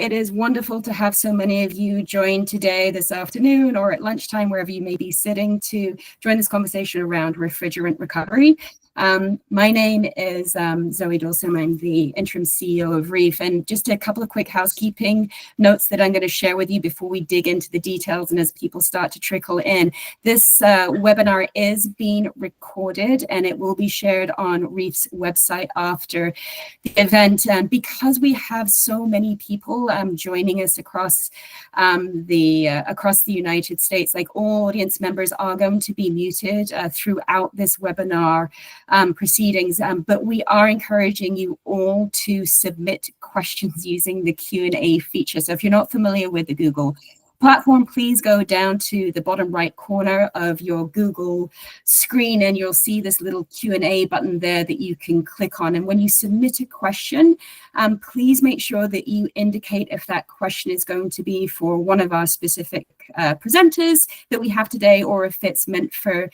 it is wonderful to have so many of you join today, this afternoon, or at lunchtime, wherever you may be sitting, to join this conversation around refrigerant recovery. My name is Zoe Dawson. I'm the interim CEO of REEF, and just a couple of quick housekeeping notes that I'm going to share with you before we dig into the details and as people start to trickle in. This webinar is being recorded and it will be shared on REEF's website after the event. And because we have so many people joining us across the United States, like all audience members are going to be muted throughout this webinar proceedings, but we are encouraging you all to submit questions using the Q&A feature. So if you're not familiar with the Google platform, please go down to the bottom right corner of your Google screen and you'll see this little Q&A button there that you can click on. And when you submit a question, please make sure that you indicate if that question is going to be for one of our specific presenters that we have today, or if it's meant for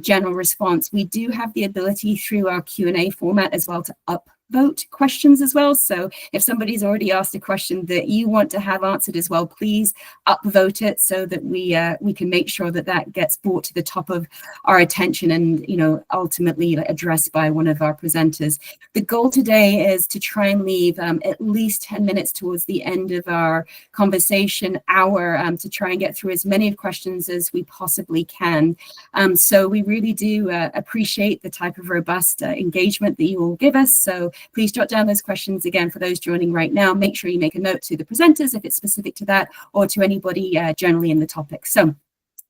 general response. We do have the ability through our Q&A format as well to upvote questions as well. So if somebody's already asked a question that you want to have answered as well, please upvote it so that we can make sure that that gets brought to the top of our attention and, you know, ultimately addressed by one of our presenters. The goal today is to try and leave at least 10 minutes towards the end of our conversation hour to try and get through as many questions as we possibly can. So we really do appreciate the type of robust engagement that you will give us. So please jot down those questions again for those joining right now. Make sure you make a note to the presenters if it's specific to that, or to anybody generally in the topic. So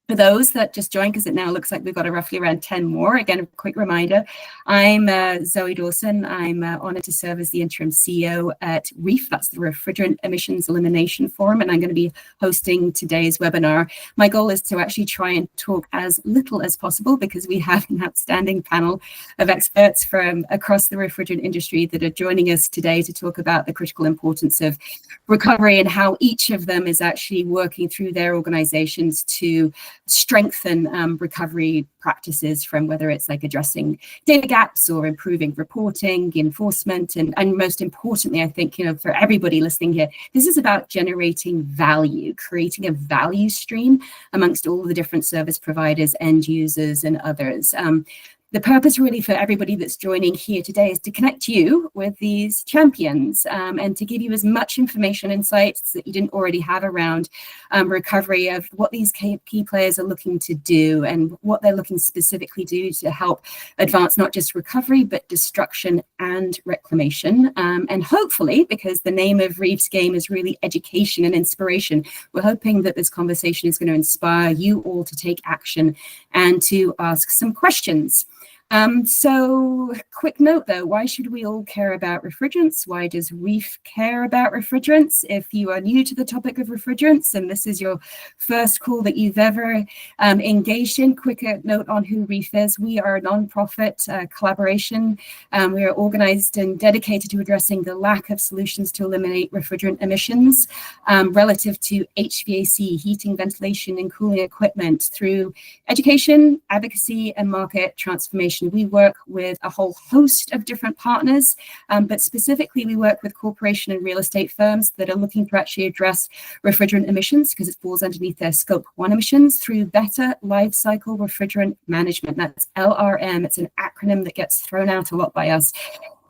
for those that just joined, because it now looks like we've got roughly around 10 more, again, a quick reminder, I'm Zoe Dawson. I'm honored to serve as the interim CEO at REEF, that's the Refrigerant Emissions Elimination Forum, and I'm going to be hosting today's webinar. My goal is to actually try and talk as little as possible, because we have an outstanding panel of experts from across the refrigerant industry that are joining us today to talk about the critical importance of recovery and how each of them is actually working through their organizations to strengthen recovery practices, from whether it's like addressing data gaps or improving reporting, enforcement, and most importantly, I think, you know, for everybody listening here, this is about generating value, creating a value stream amongst all the different service providers, end users, and others. The purpose really for everybody that's joining here today is to connect you with these champions and to give you as much information, insights that you didn't already have around recovery, of what these key players are looking to do and what they're looking specifically to do to help advance not just recovery, but destruction and reclamation. And hopefully, because the name of REEF's game is really education and inspiration, we're hoping that this conversation is going to inspire you all to take action and to ask some questions. So quick note though, why should we all care about refrigerants? Why does REEF care about refrigerants? If you are new to the topic of refrigerants and this is your first call that you've ever engaged in, quick note on who REEF is. We are a non-profit collaboration. We are organized and dedicated to addressing the lack of solutions to eliminate refrigerant emissions relative to HVAC, heating, ventilation, and cooling equipment through education, advocacy, and market transformation. We work with a whole host of different partners, but specifically we work with corporation and real estate firms that are looking to actually address refrigerant emissions, because it falls underneath their scope 1 emissions, through better lifecycle refrigerant management. That's LRM. It's an acronym that gets thrown out a lot by us.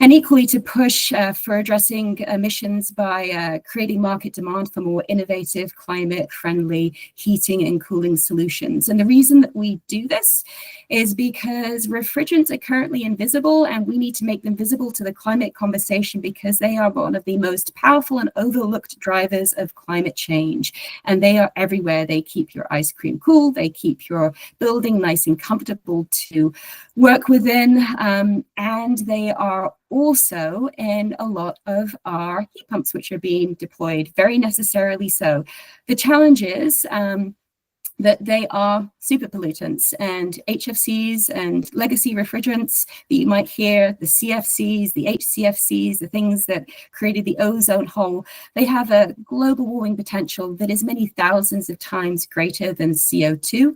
And equally to push for addressing emissions by creating market demand for more innovative, climate-friendly heating and cooling solutions. And the reason that we do this is because refrigerants are currently invisible, and we need to make them visible to the climate conversation, because they are one of the most powerful and overlooked drivers of climate change. And they are everywhere. They keep your ice cream cool. They keep your building nice and comfortable to work within. And they are also in a lot of our heat pumps, which are being deployed, very necessarily so. The challenge is that they are super pollutants, and HFCs and legacy refrigerants that you might hear, the CFCs, the HCFCs, the things that created the ozone hole, they have a global warming potential that is many thousands of times greater than CO2.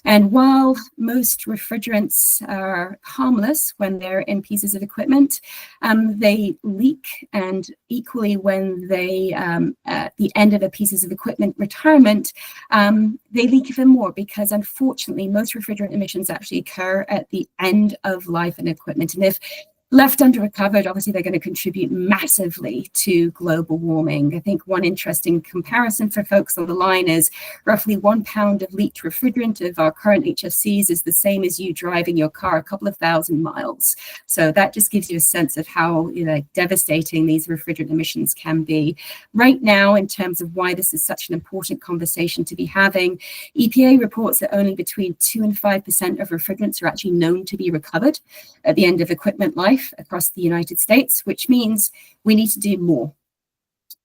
And while most refrigerants are harmless when they're in pieces of equipment, they leak, and equally when they, at the end of a pieces of equipment retirement, they leak even more, because unfortunately most refrigerant emissions actually occur at the end of life in equipment. And if left under-recovered, obviously they're going to contribute massively to global warming. I think one interesting comparison for folks on the line is roughly 1 pound of leaked refrigerant of our current HFCs is the same as you driving your car a couple of thousand miles. So that just gives you a sense of how, you know, devastating these refrigerant emissions can be. Right now, in terms of why this is such an important conversation to be having, EPA reports that only between 2 and 5% of refrigerants are actually known to be recovered at the end of equipment life across the United States, which means we need to do more.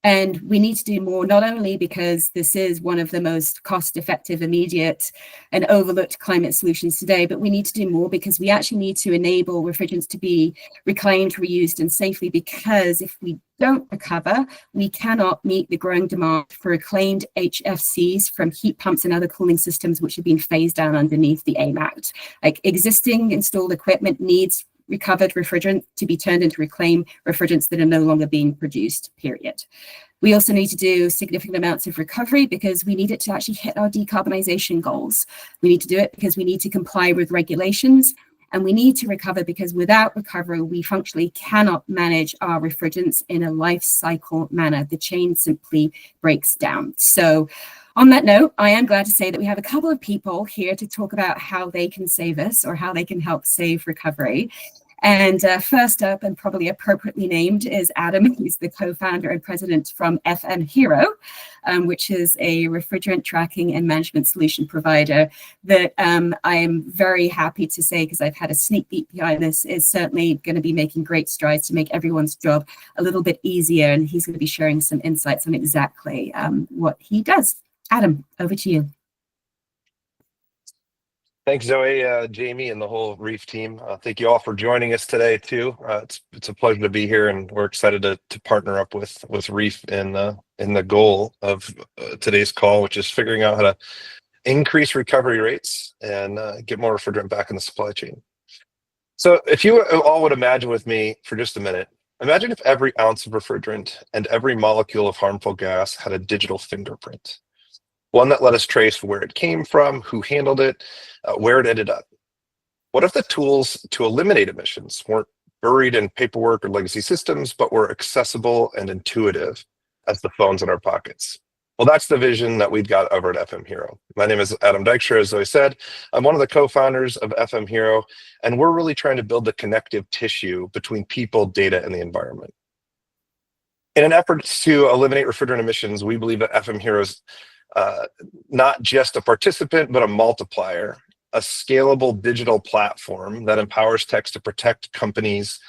And we need to do more not only because this is one of the most cost-effective, immediate, and overlooked climate solutions today, but we need to do more because we actually need to enable refrigerants to be reclaimed, reused, and safely, because if we don't recover, we cannot meet the growing demand for reclaimed HFCs from heat pumps and other cooling systems which have been phased down underneath the AIM Act. Like, existing installed equipment needs recovered refrigerant to be turned into reclaimed refrigerants that are no longer being produced, period. We also need to do significant amounts of recovery because we need it to actually hit our decarbonization goals. We need to do it because we need to comply with regulations, and we need to recover because without recovery, we functionally cannot manage our refrigerants in a life cycle manner. The chain simply breaks down. So on that note, I am glad to say that we have a couple of people here to talk about how they can save us, or how they can help save recovery. And first up, and probably appropriately named, is Adam. He's the co-founder and president from FM Hero, which is a refrigerant tracking and management solution provider that I am very happy to say, because I've had a sneak peek behind this, is certainly going to be making great strides to make everyone's job a little bit easier. And he's going to be sharing some insights on exactly what he does. Adam, over to you. Thanks, Zoe, Jamie, and the whole REEF team. Thank you all for joining us today, too. It's a pleasure to be here, and we're excited to partner up with REEF in the goal of today's call, which is figuring out how to increase recovery rates and get more refrigerant back in the supply chain. So if you all would imagine with me for just a minute, imagine if every ounce of refrigerant and every molecule of harmful gas had a digital fingerprint. One that let us trace where it came from, who handled it, where it ended up. What if the tools to eliminate emissions weren't buried in paperwork or legacy systems, but were accessible and intuitive as the phones in our pockets? Well, that's the vision that we've got over at FM Hero. My name is Adam Dykstra, as Zoe said. I'm one of the co-founders of FM Hero, and we're really trying to build the connective tissue between people, data, and the environment. In an effort to eliminate refrigerant emissions, we believe that FM Hero is not just a participant, but a multiplier, a scalable digital platform that empowers techs to protect companies,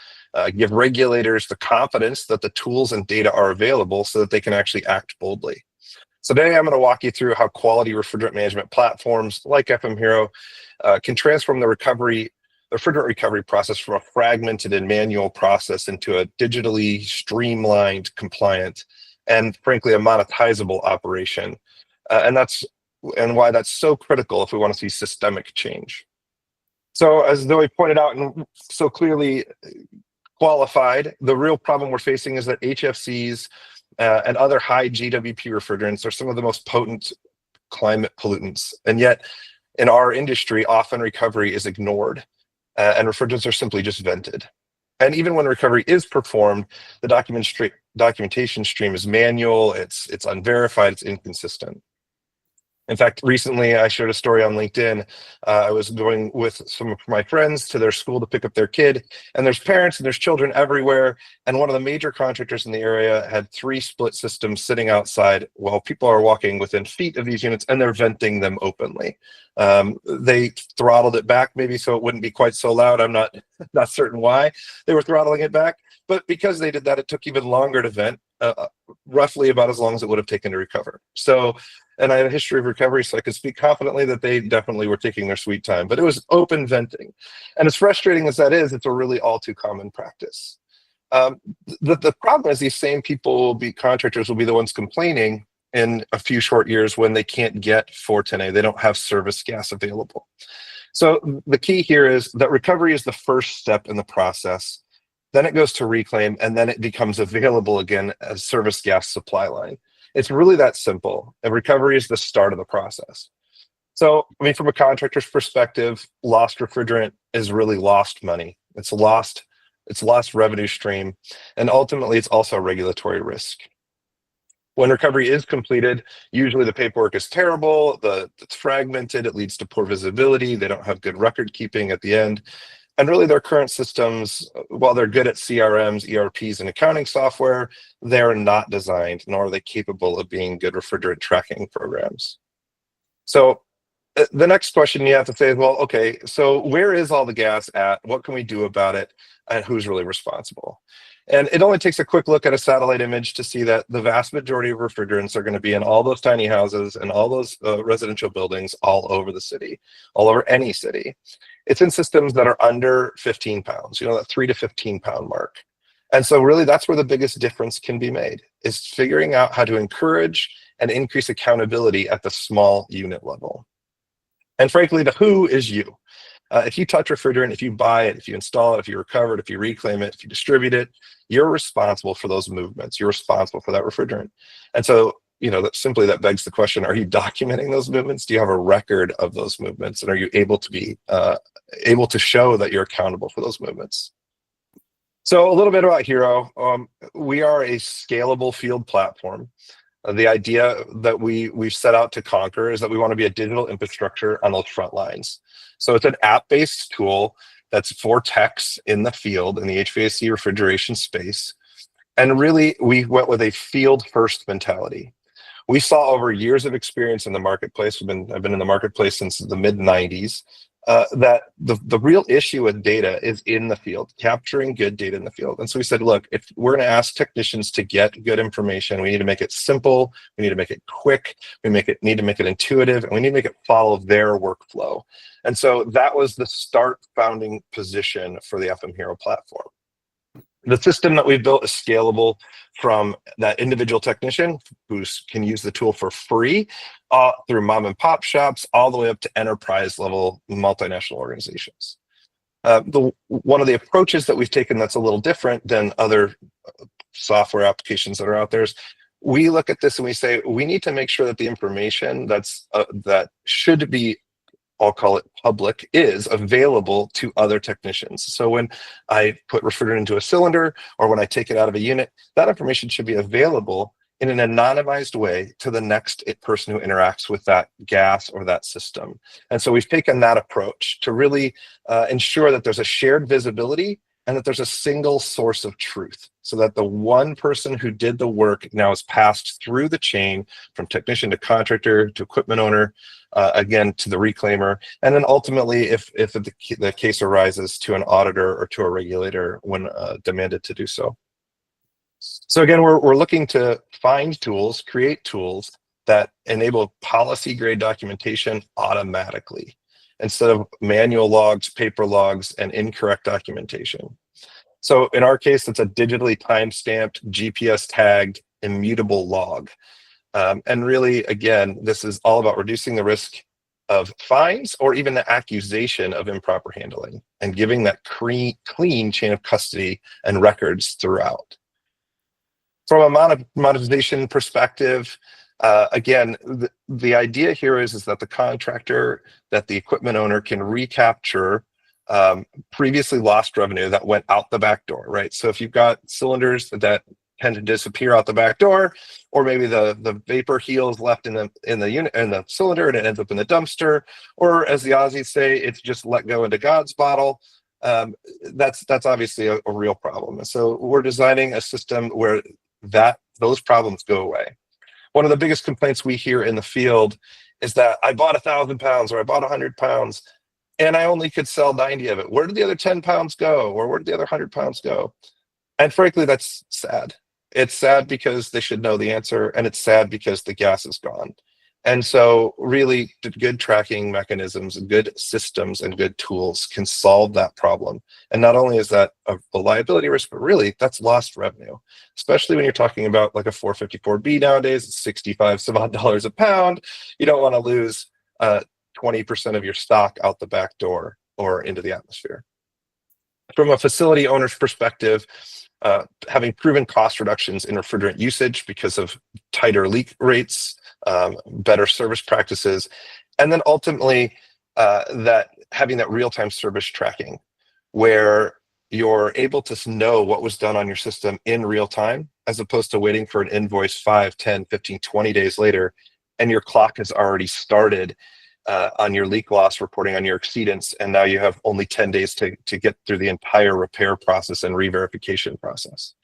give regulators the confidence that the tools and data are available so that they can actually act boldly. So today I'm going to walk you through how quality refrigerant management platforms like FM Hero can transform the refrigerant recovery process from a fragmented and manual process into a digitally streamlined, compliant, and frankly, a monetizable operation. And why that's so critical if we want to see systemic change. So as Zoe pointed out and so clearly qualified, the real problem we're facing is that HFCs and other high GWP refrigerants are some of the most potent climate pollutants. And yet in our industry, often recovery is ignored and refrigerants are simply just vented. And even when recovery is performed, the documentation stream is manual, it's unverified, it's inconsistent. In fact, recently I shared a story on LinkedIn. I was going with some of my friends to their school to pick up their kid, and there's parents and there's children everywhere. And one of the major contractors in the area had 3 split systems sitting outside while people are walking within feet of these units, and they're venting them openly. They throttled it back maybe so it wouldn't be quite so loud. I'm not certain why they were throttling it back, but because they did that, it took even longer to vent. roughly about as long as it would have taken to recover. So, and I have a history of recovery, so I could speak confidently that they definitely were taking their sweet time, but it was open venting. And as frustrating as that is, it's a really all too common practice. The problem is these same people will be contractors will be the ones complaining in a few short years when they can't get 410A. They don't have service gas available. So the key here is that recovery is the first step in the process. Then it goes to reclaim, and then it becomes available again as service gas supply line. It's really that simple. And recovery is the start of the process. So, I mean, from a contractor's perspective, lost refrigerant is really lost money. It's lost revenue stream, and ultimately it's also a regulatory risk. When recovery is completed, usually the paperwork is terrible, it's fragmented, it leads to poor visibility, they don't have good record keeping at the end. And really their current systems, while they're good at CRMs, ERPs, and accounting software, they're not designed, nor are they capable of being good refrigerant tracking programs. So the next question you have to say is, well, okay, so where is all the gas at? What can we do about it? And who's really responsible? And it only takes a quick look at a satellite image to see that the vast majority of refrigerants are going to be in all those tiny houses and all those residential buildings all over the city, all over any city. It's in systems that are under 15 pounds, that 3 to 15 pound mark. And so really that's where the biggest difference can be made, is figuring out how to encourage and increase accountability at the small unit level. And frankly, the who is you. If you touch refrigerant, if you buy it, if you install it, if you recover it, if you reclaim it, if you distribute it, you're responsible for those movements. You're responsible for that refrigerant. And so, that begs the question, are you documenting those movements? Do you have a record of those movements? And are you able to be able to show that you're accountable for those movements? So a little bit about Hero. We are a scalable field platform. The idea that we've set out to conquer is that we want to be a digital infrastructure on those front lines. So it's an app-based tool that's for techs in the field, in the HVAC refrigeration space. And really, we went with a field-first mentality. We saw over years of experience in the marketplace, I've been in the marketplace since the mid-90s, that the real issue with data is in the field, capturing good data in the field. And so we said, look, if we're going to ask technicians to get good information, we need to make it simple, we need to make it quick, we need to make it intuitive, and we need to make it follow their workflow. And so that was the founding position for the FM Hero platform. The system that we've built is scalable from that individual technician who can use the tool for free through mom and pop shops, all the way up to enterprise level multinational organizations. One of the approaches that we've taken that's a little different than other software applications that are out there is we look at this and we say, we need to make sure that the information that should be, I'll call it public, is available to other technicians. So when I put refrigerant into a cylinder or when I take it out of a unit, that information should be available in an anonymized way to the next person who interacts with that gas or that system. And so we've taken that approach to really ensure that there's a shared visibility and that there's a single source of truth, so that the one person who did the work now is passed through the chain from technician to contractor to equipment owner, again to the reclaimer, and then ultimately, if the case arises, to an auditor or to a regulator when demanded to do so. So again, we're looking to find tools, create tools that enable policy grade documentation automatically, instead of manual logs, paper logs, and incorrect documentation. So in our case, it's a digitally time-stamped, GPS tagged, immutable log. And really, again, this is all about reducing the risk of fines or even the accusation of improper handling and giving that clean chain of custody and records throughout. From a monetization perspective, again, the idea here is that the contractor, that the equipment owner can recapture previously lost revenue that went out the back door, right? So if you've got cylinders that tend to disappear out the back door, or maybe the vapor heel is left in the unit in the cylinder and it ends up in the dumpster, or as the Aussies say, it's just let go into God's bottle. That's obviously a real problem. And so we're designing a system where those problems go away. One of the biggest complaints we hear in the field is that I bought 1,000 pounds or I bought 100 pounds and I only could sell 90 of it. Where did the other 10 pounds go? Or where did the other 100 pounds go? And frankly, that's sad. It's sad because they should know the answer, and it's sad because the gas is gone. And so really good tracking mechanisms, good systems, and good tools can solve that problem. And not only is that a liability risk, but really that's lost revenue, especially when you're talking about like a 454B nowadays, it's 65 some odd dollars a pound. You don't want to lose 20% of your stock out the back door or into the atmosphere. From a facility owner's perspective, having proven cost reductions in refrigerant usage because of tighter leak rates, better service practices, and then ultimately that having that real-time service tracking where you're able to know what was done on your system in real time, as opposed to waiting for an invoice 5, 10, 15, 20 days later, and your clock has already started on your leak loss reporting on your exceedance, and now you have only 10 days to get through the entire repair process and re-verification process.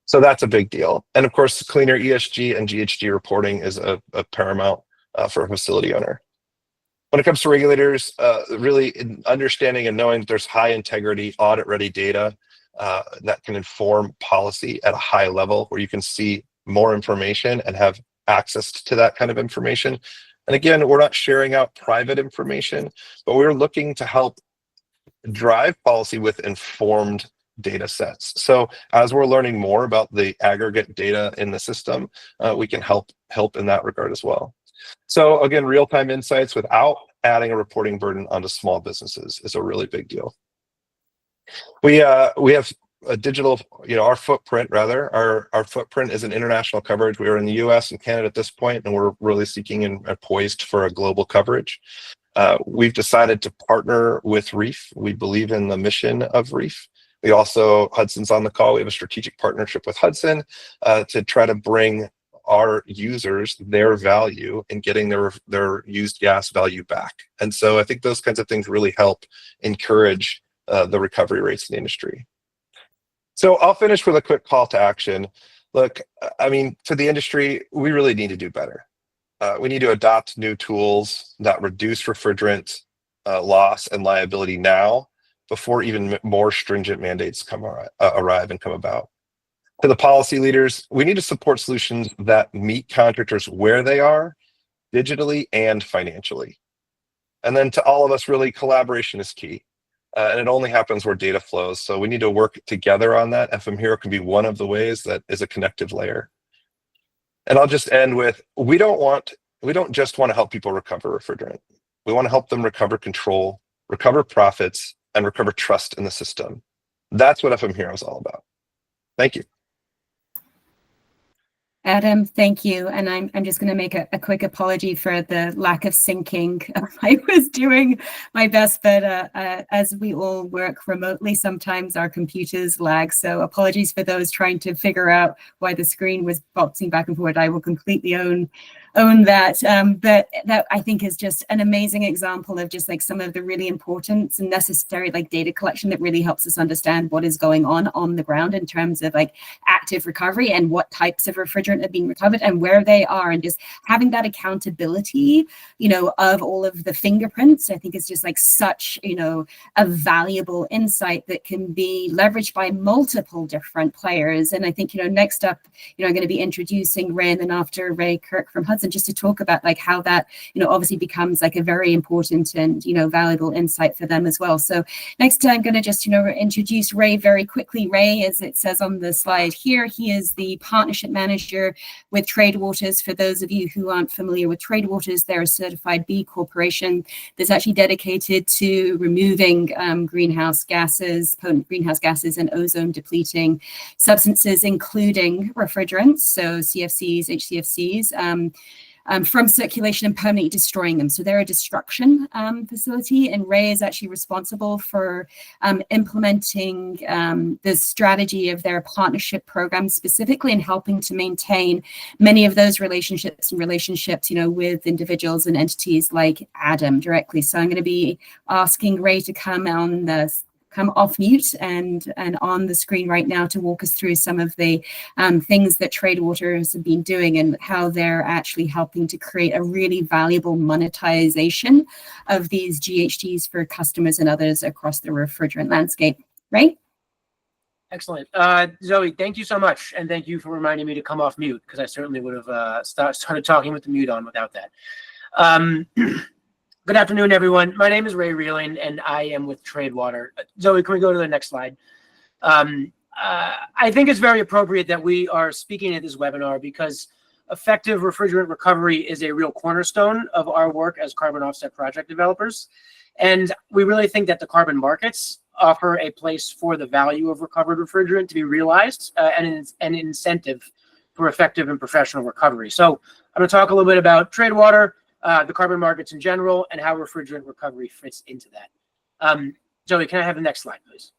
So that's a big deal. And of course, cleaner ESG and GHG reporting is a paramount for a facility owner. When it comes to regulators, really understanding and knowing that there's high integrity, audit-ready data that can inform policy at a high level where you can see more information and have access to that kind of information. And again, we're not sharing out private information, but we're looking to help drive policy with informed data sets. So as we're learning more about the aggregate data in the system, we can help in that regard as well. So again, real-time insights without adding a reporting burden onto small businesses is a really big deal. We have a digital, our footprint rather, our footprint is an international coverage. We are in the US and Canada at this point, and we're really seeking and poised for a global coverage. We've decided to partner with REEF. We believe in the mission of REEF. We also, Hudson's on the call, we have a strategic partnership with Hudson to try to bring our users their value in getting their used gas value back. And so I think those kinds of things really help encourage the recovery rates in the industry. So I'll finish with a quick call to action. Look, I mean, for the industry, we really need to do better. We need to adopt new tools that reduce refrigerant loss and liability now before even more stringent mandates arrive and come about. To the policy leaders, we need to support solutions that meet contractors where they are, digitally and financially. And then to all of us, really, collaboration is key. And it only happens where data flows. So we need to work together on that. FM Hero can be one of the ways that is a connective layer. And I'll just end with, we don't just want to help people recover refrigerant. We want to help them recover control, recover profits, and recover trust in the system. That's what FM Hero is all about. Thank you. Adam, thank you. And I'm just going to make a quick apology for the lack of syncing. I was doing my best, but as we all work remotely, sometimes our computers lag. So apologies for those trying to figure out why the screen was boxing back and forward. I will completely own that. But that I think is just an amazing example of just like some of the really important and necessary like data collection that really helps us understand what is going on the ground in terms of like active recovery and what types of refrigerant have been recovered and where they are, and just having that accountability, of all of the fingerprints, I think is just like such, a valuable insight that can be leveraged by multiple different players. And I think, next up, I'm going to be introducing Ray, and then after Ray, Kirk from Hudson, just to talk about like how that, obviously becomes like a very important and, valuable insight for them as well. So next I'm going to just, introduce Ray very quickly. Ray, as it says on the slide here, he is the partnership manager with Tradewaters. For those of you who aren't familiar with Tradewaters, they're a certified B Corporation that's actually dedicated to removing greenhouse gases, potent greenhouse gases and ozone depleting substances, including refrigerants, so CFCs, HCFCs, from circulation and permanently destroying them. So they're a destruction facility, and Ray is actually responsible for implementing the strategy of their partnership program, specifically in helping to maintain many of those relationships, with individuals and entities like Adam directly. So I'm going to be asking Ray to come off mute and on the screen right now to walk us through some of the things that Tradewaters have been doing and how they're actually helping to create a really valuable monetization of these GHGs for customers and others across the refrigerant landscape. Ray? Excellent. Zoe, thank you so much. And thank you for reminding me to come off mute, because I certainly would have started talking with the mute on without that. Good afternoon, everyone. My name is Ray Reeling, and I am with Tradewater. Zoe, can we go to the next slide? I think it's very appropriate that we are speaking at this webinar because effective refrigerant recovery is a real cornerstone of our work as carbon offset project developers. And we really think that the carbon markets offer a place for the value of recovered refrigerant to be realized and an incentive for effective and professional recovery. So I'm going to talk a little bit about Tradewater, the carbon markets in general, and how refrigerant recovery fits into that. Zoe, can I have the next slide, please?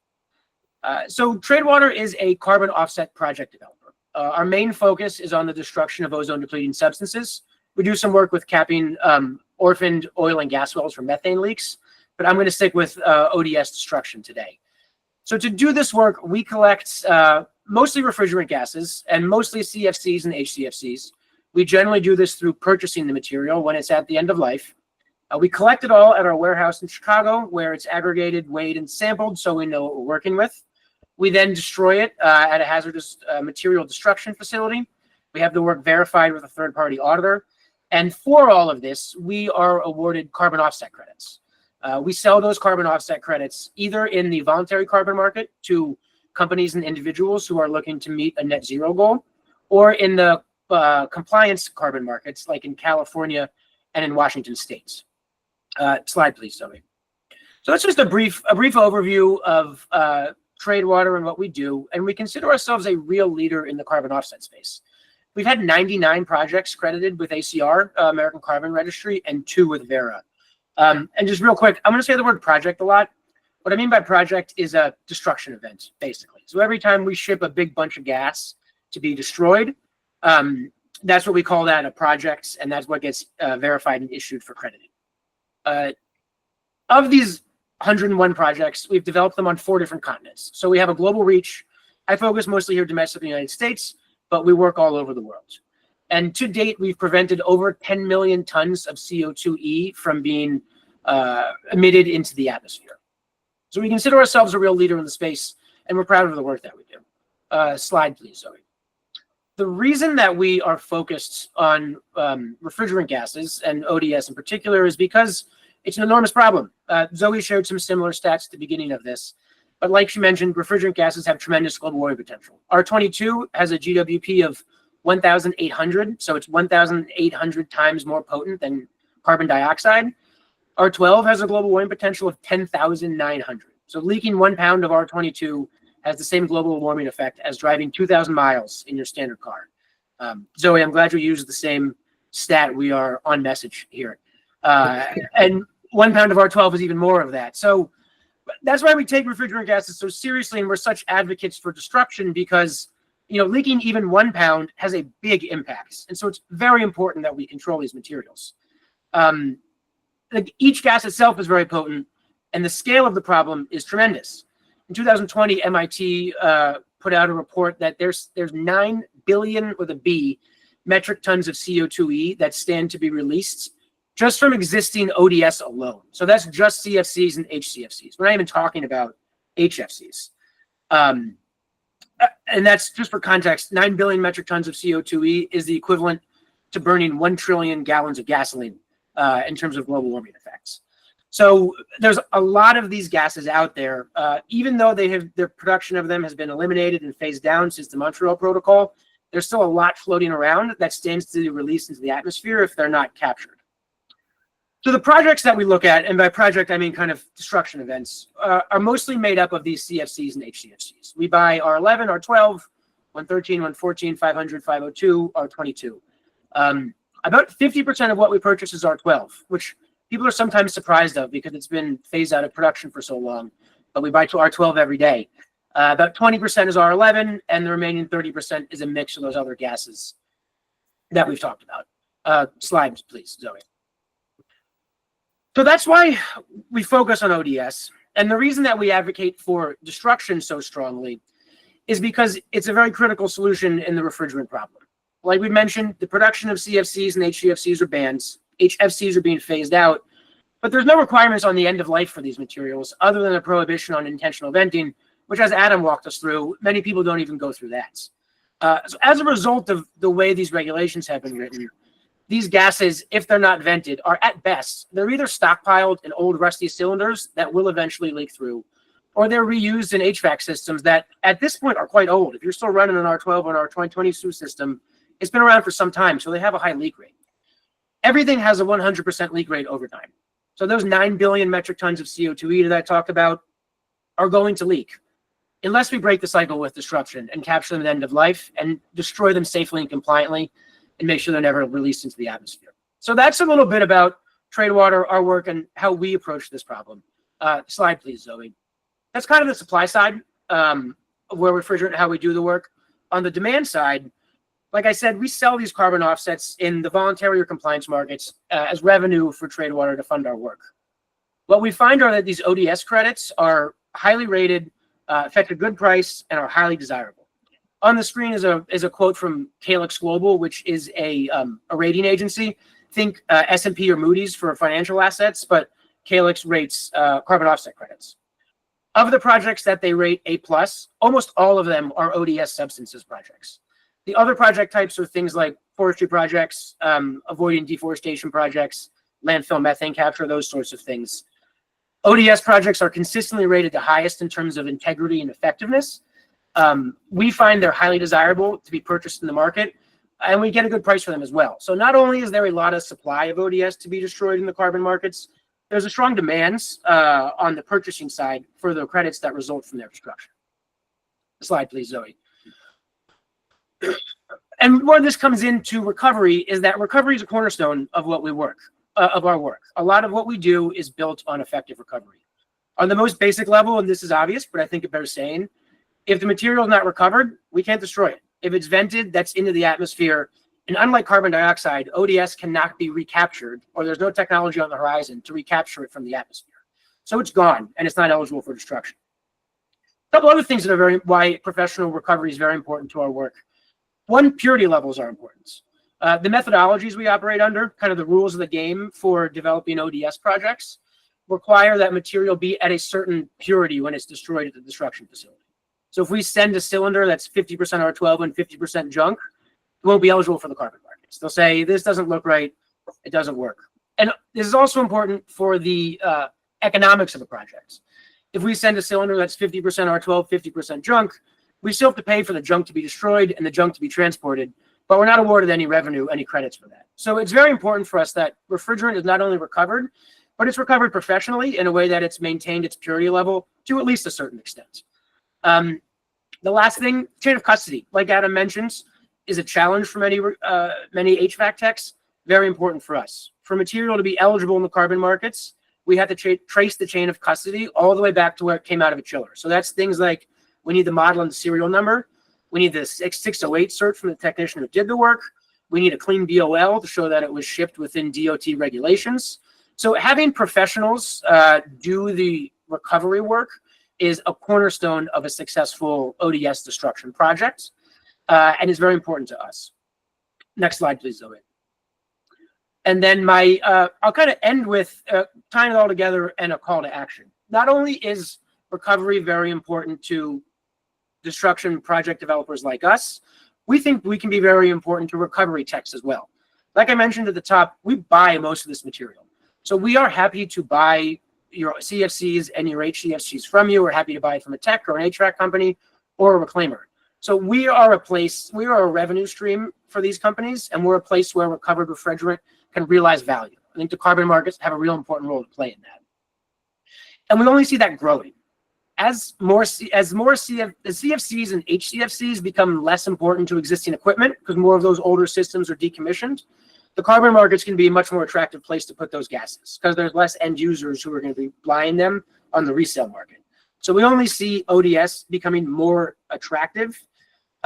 So Tradewater is a carbon offset project developer. Our main focus is on the destruction of ozone-depleting substances. We do some work with capping orphaned oil and gas wells from methane leaks, but I'm going to stick with ODS destruction today. So to do this work, we collect mostly refrigerant gases and mostly CFCs and HCFCs. We generally do this through purchasing the material when it's at the end of life. We collect it all at our warehouse in Chicago, where it's aggregated, weighed, and sampled so we know what we're working with. We then destroy it at a hazardous material destruction facility. We have the work verified with a third-party auditor. And for all of this, we are awarded carbon offset credits. We sell those carbon offset credits either in the voluntary carbon market to companies and individuals who are looking to meet a net zero goal, or in the compliance carbon markets, like in California and in Washington State. Slide, please, Zoe. So that's just a brief overview of Tradewater and what we do, and we consider ourselves a real leader in the carbon offset space. We've had 99 projects credited with ACR, American Carbon Registry, and 2 with Vera. And just real quick, I'm going to say the word project a lot. What I mean by project is a destruction event, basically. So every time we ship a big bunch of gas to be destroyed, that's what we call that, a project, and that's what gets verified and issued for crediting. Of these 101 projects, we've developed them on 4 different continents. So we have a global reach. I focus mostly here domestically in the United States, but we work all over the world. And to date, we've prevented over 10 million tons of CO2e from being emitted into the atmosphere. So we consider ourselves a real leader in the space, and we're proud of the work that we do. Slide, please, Zoe. The reason that we are focused on refrigerant gases and ODS in particular is because it's an enormous problem. Zoe showed some similar stats at the beginning of this, but like she mentioned, refrigerant gases have tremendous global warming potential. R22 has a GWP of 1,800, so it's 1,800 times more potent than carbon dioxide. R12 has a global warming potential of 10,900. So leaking 1 pound of R22 has the same global warming effect as driving 2,000 miles in your standard car. Zoe, I'm glad you used the same stat. We are on message here. And 1 pound of R12 is even more of that. So that's why we take refrigerant gases so seriously, and we're such advocates for destruction, because leaking even 1 pound has a big impact. And so it's very important that we control these materials. Each gas itself is very potent, and the scale of the problem is tremendous. In 2020, MIT put out a report that there's 9 billion with a B metric tons of CO2e that stand to be released just from existing ODS alone. So that's just CFCs and HCFCs. We're not even talking about HFCs. And that's just for context, 9 billion metric tons of CO2e is the equivalent to burning 1 trillion gallons of gasoline in terms of global warming effects. So there's a lot of these gases out there, even though their production of them has been eliminated and phased down since the Montreal Protocol. There's still a lot floating around that stands to be released into the atmosphere if they're not captured. So the projects that we look at, and by project I mean kind of destruction events, are mostly made up of these CFCs and HCFCs. We buy R11, R12, 113, 114, 500, 502, R22. About 50% of what we purchase is R12, which people are sometimes surprised of because it's been phased out of production for so long, but we buy to R12 every day. About 20% is R11, and the remaining 30% is a mix of those other gases that we've talked about. Slides, please, Zoe. So that's why we focus on ODS. And the reason that we advocate for destruction so strongly is because it's a very critical solution in the refrigerant problem. Like we mentioned, the production of CFCs and HCFCs are banned. HFCs are being phased out, but there's no requirements on the end of life for these materials other than a prohibition on intentional venting, which, as Adam walked us through, many people don't even go through that. So as a result of the way these regulations have been written, these gases, if they're not vented, are at best, they're either stockpiled in old rusty cylinders that will eventually leak through, or they're reused in HVAC systems that at this point are quite old. If you're still running an R12 or an R2022 system, it's been around for some time, so they have a high leak rate. Everything has a 100% leak rate over time. So those 9 billion metric tons of CO2e that I talked about are going to leak unless we break the cycle with disruption and capture them at the end of life and destroy them safely and compliantly and make sure they're never released into the atmosphere. So that's a little bit about trade water, our work, and how we approach this problem. Slide, please, Zoe. That's kind of the supply side of where refrigerant, how we do the work. On the demand side, like I said, we sell these carbon offsets in the voluntary or compliance markets as revenue for trade water to fund our work. What we find are that these ODS credits are highly rated, fetch a good price, and are highly desirable. On the screen is a quote from Calyx Global, which is a rating agency. Think S&P or Moody's for financial assets, but Calyx rates carbon offset credits. Of the projects that they rate A+, almost all of them are ODS substances projects. The other project types are things like forestry projects, avoiding deforestation projects, landfill methane capture, those sorts of things. ODS projects are consistently rated the highest in terms of integrity and effectiveness. We find they're highly desirable to be purchased in the market, and we get a good price for them as well. So not only is there a lot of supply of ODS to be destroyed in the carbon markets, there's a strong demands on the purchasing side for the credits that result from their destruction. Slide, please, Zoe. And where this comes into recovery is that recovery is a cornerstone of what we work, of our work. A lot of what we do is built on effective recovery. On the most basic level, and this is obvious, but I think it bears saying, if the material is not recovered, we can't destroy it. If it's vented, that's into the atmosphere. And unlike carbon dioxide, ODS cannot be recaptured, or there's no technology on the horizon to recapture it from the atmosphere. So it's gone, and it's not eligible for destruction. A couple other things that are why professional recovery is very important to our work. One, purity levels are important. The methodologies we operate under, kind of the rules of the game for developing ODS projects, require that material be at a certain purity when it's destroyed at the destruction facility. So if we send a cylinder that's 50% R12 and 50% junk, it won't be eligible for the carbon markets. They'll say, this doesn't look right, it doesn't work. And this is also important for the economics of the projects. If we send a cylinder that's 50% R12, 50% junk, we still have to pay for the junk to be destroyed and the junk to be transported, but we're not awarded any revenue, any credits for that. So it's very important for us that refrigerant is not only recovered, but it's recovered professionally in a way that it's maintained its purity level to at least a certain extent. The last thing, chain of custody, like Adam mentions, is a challenge for many HVAC techs. Very important for us. For material to be eligible in the carbon markets, we have to trace the chain of custody all the way back to where it came out of a chiller. So that's things like we need the model and the serial number. We need the 608 cert from the technician who did the work. We need a clean BOL to show that it was shipped within DOT regulations. So having professionals do the recovery work is a cornerstone of a successful ODS destruction project, and is very important to us. Next slide, please, Zoe. And then I'll kind of end with tying it all together and a call to action. Not only is recovery very important to destruction project developers like us, we think we can be very important to recovery techs as well. Like I mentioned at the top, we buy most of this material. So we are happy to buy your CFCs and your HCFCs from you. We're happy to buy from a tech or an HVAC company or a reclaimer. So we are a revenue stream for these companies, and we're a place where recovered refrigerant can realize value. I think the carbon markets have a real important role to play in that. And we only see that growing. As CFCs and HCFCs become less important to existing equipment, because more of those older systems are decommissioned, the carbon markets can be a much more attractive place to put those gases, because there's less end users who are going to be buying them on the resale market. So we only see ODS becoming more attractive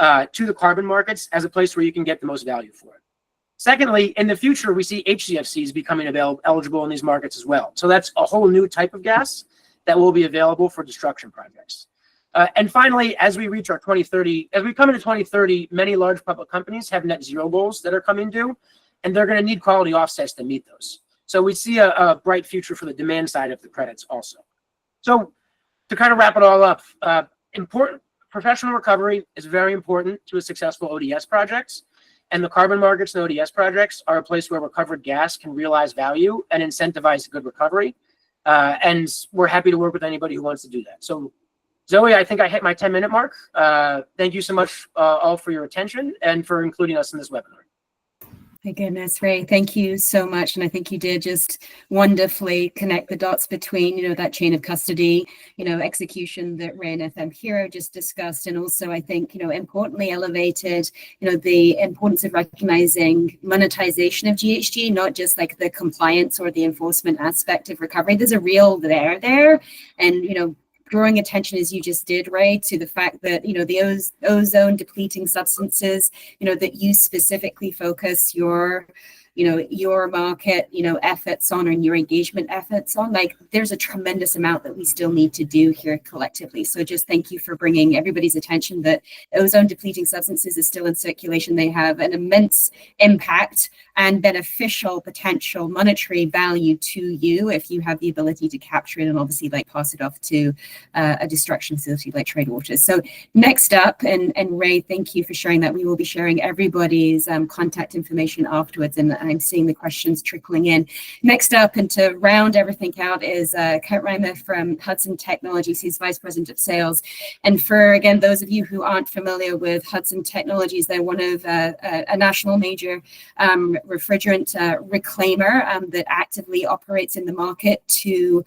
to the carbon markets as a place where you can get the most value for it. Secondly, in the future, we see HCFCs becoming eligible in these markets as well. So that's a whole new type of gas that will be available for destruction projects. And finally, as we reach our 2030, as we come into 2030, many large public companies have net zero goals that are coming due, and they're going to need quality offsets to meet those. So we see a bright future for the demand side of the credits also. So to kind of wrap it all up, Professional recovery is very important to a successful ODS project, and the carbon markets and ODS projects are a place where recovered gas can realize value and incentivize good recovery. And we're happy to work with anybody who wants to do that. So Zoe, I think I hit my 10-minute mark. Thank you so much all for your attention and for including us in this webinar. My goodness, Ray, thank you so much. And I think you did just wonderfully connect the dots between, that chain of custody, execution that Ray and FM Hero just discussed. And also, I think, importantly elevated, the importance of recognizing monetization of GHG, not just like the compliance or the enforcement aspect of recovery. There's a real there. And, drawing attention, as you just did, Ray, to the fact that, the ozone depleting substances, that you specifically focus your market, efforts on, and your engagement efforts on, like there's a tremendous amount that we still need to do here collectively. So just thank you for bringing everybody's attention that ozone depleting substances is still in circulation. They have an immense impact and beneficial potential monetary value to you if you have the ability to capture it and obviously pass it off to a destruction facility like Tradewaters. So next up, and Ray, thank you for sharing that. We will be sharing everybody's contact information afterwards, and I'm seeing the questions trickling in. Next up, and to round everything out, is Kurt Reimer from Hudson Technologies. He's Vice President of Sales. And for, again, those of you who aren't familiar with Hudson Technologies, they're one of a national major refrigerant reclaimer that actively operates in the market to